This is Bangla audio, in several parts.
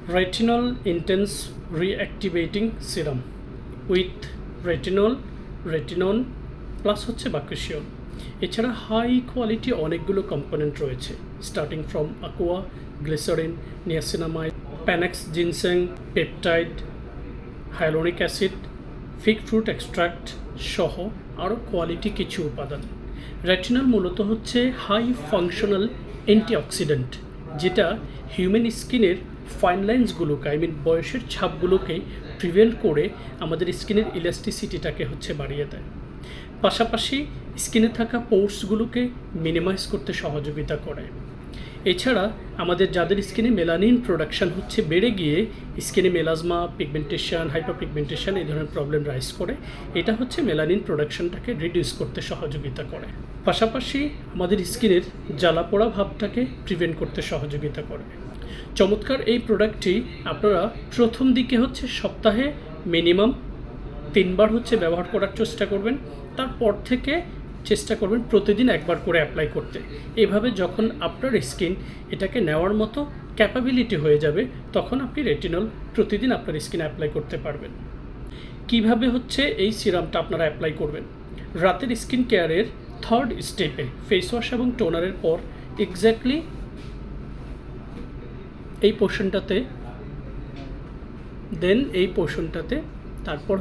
retinol intense reactivating serum with retinol, retinone plus হচ্ছে বাক্যশিওর। এছাড়া হাই কোয়ালিটি অনেকগুলো কম্পোনেন্ট রয়েছে, starting from aqua, glycerin, niacinamide, panax ginseng, peptide, hyaluronic acid, fig fruit extract সহ আরও কোয়ালিটি কিছু উপাদান। রেটিনল মূলত হচ্ছে হাই ফাংশনাল অ্যান্টিঅক্সিডেন্ট, যেটা হিউম্যান স্কিনের ফাইন লাইন্সগুলোকে বয়সের ছাপগুলোকে প্রিভেন্ট করে আমাদের স্কিনের ইলাস্টিসিটিটাকে বাড়িয়ে দেয়। পাশাপাশি স্কিনে থাকা পোর্সগুলোকে মিনিমাইজ করতে সহযোগিতা করে। এছাড়া আমাদের যাদের স্কিনে মেলানিন প্রোডাকশান বেড়ে গিয়ে স্কিনে মেলাজমা, পিগমেন্টেশন, হাইপারপিগমেন্টেশন এই ধরনের প্রবলেম রাইজ করে, এটা মেলানিন প্রোডাকশানটাকে রিডিউস করতে সহযোগিতা করে। পাশাপাশি আমাদের স্কিনের জ্বালাপোড়া ভাবটাকে প্রিভেন্ট করতে সহযোগিতা করে। চমৎকার এই প্রোডাক্টটি আপনারা প্রথম দিকে সপ্তাহে মিনিমাম 3 বার ব্যবহার করার চেষ্টা করবেন, তারপর থেকে চেষ্টা করবেন প্রতিদিন একবার করে অ্যাপ্লাই করতে। এভাবে যখন আপনার স্কিন এটাকে নেওয়ার মতো ক্যাপাবিলিটি হয়ে যাবে, তখন আপনি রেটিনল প্রতিদিন আপনার স্কিনে অ্যাপ্লাই করতে পারবেন। কিভাবে এই সিরামটা আপনারা অ্যাপ্লাই করবেন? রাতের স্কিন কেয়ারের 3rd স্টেপে ফেস ওয়াশ এবং টোনারের পর এক্স্যাক্টলি এই পোর্শনটাতে, দেন এই পোর্শনটাতে, তারপর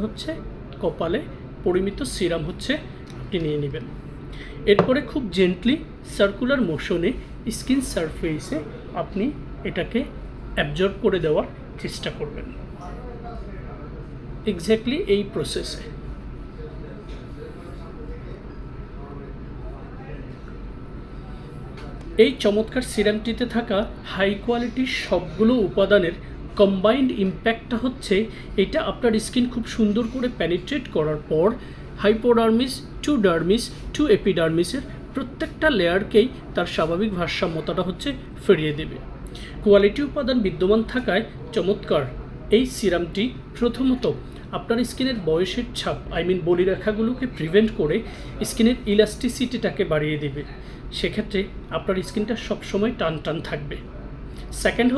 কপালে পরিমিত সিরাম আপনি নিয়ে নেবেন। এরপরে খুব জেন্টলি সার্কুলার মোশনে স্কিন সারফেসে আপনি এটাকে অ্যাবজর্ব করে দেওয়ার চেষ্টা করবেন। এক্স্যাক্টলি এই প্রসেসে এই চমৎকার সিরামটিতে থাকা হাই কোয়ালিটির সবগুলো উপাদানের কম্বাইন্ড ইম্প্যাক্টটা এটা আপনার স্কিন খুব সুন্দর করে পেনিট্রেট করার পর হাইপোডার্মিস টু ডার্মিস টু এপিডার্মিসের প্রত্যেকটা লেয়ারকেই তার স্বাভাবিক ভারসাম্যতাটা ফিরিয়ে দেবে। কোয়ালিটি উপাদান বিদ্যমান থাকায় চমৎকার এই সিরামটি প্রথমত আপনার স্কিনের বয়সের ছাপ বলিরেখাগুলোকে প্রিভেন্ট করে স্কিনের ইলাস্টিসিটিটাকে বাড়িয়ে দেবে। সেক্ষেত্রে আপনার স্কিনটা সবসময় টান টান থাকবে। সেকেন্ড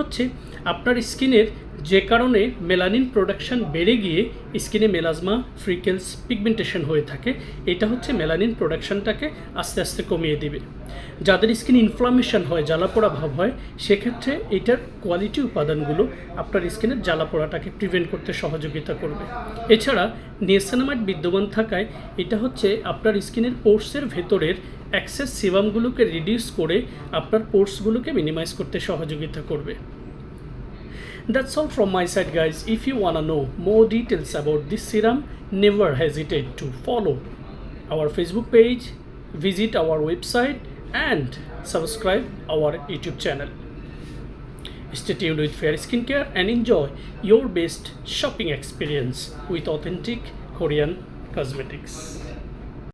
আপনার স্কিনের যে কারণে মেলানিন প্রোডাকশান বেড়ে গিয়ে স্কিনে মেলাজমা, ফ্রিকেলস, পিগমেন্টেশন হয়ে থাকে, এটা মেলানিন প্রোডাকশানটাকে আস্তে আস্তে কমিয়ে দেবে। যাদের স্কিন ইনফ্লামেশন হয়, জ্বালাপোড়া ভাব হয়, সেক্ষেত্রে এটার কোয়ালিটি উপাদানগুলো আপনার স্কিনের জ্বালাপোড়াটাকে প্রিভেন্ট করতে সহযোগিতা করবে। এছাড়া নিয়াসিনামাইড বিদ্যমান থাকায় এটা আপনার স্কিনের পোর্সের ভেতরের এক্সেস সিবামগুলোকে রিডিউস করে আপনার পোর্সগুলোকে মিনিমাইজ করতে সহযোগিতা করবে। That's all from my side, guys. If you wanna know more details about this serum, never hesitate to follow our Facebook page, visit our website and subscribe our YouTube channel. Stay tuned with Fair Skincare and enjoy your best shopping experience with authentic Korean cosmetics.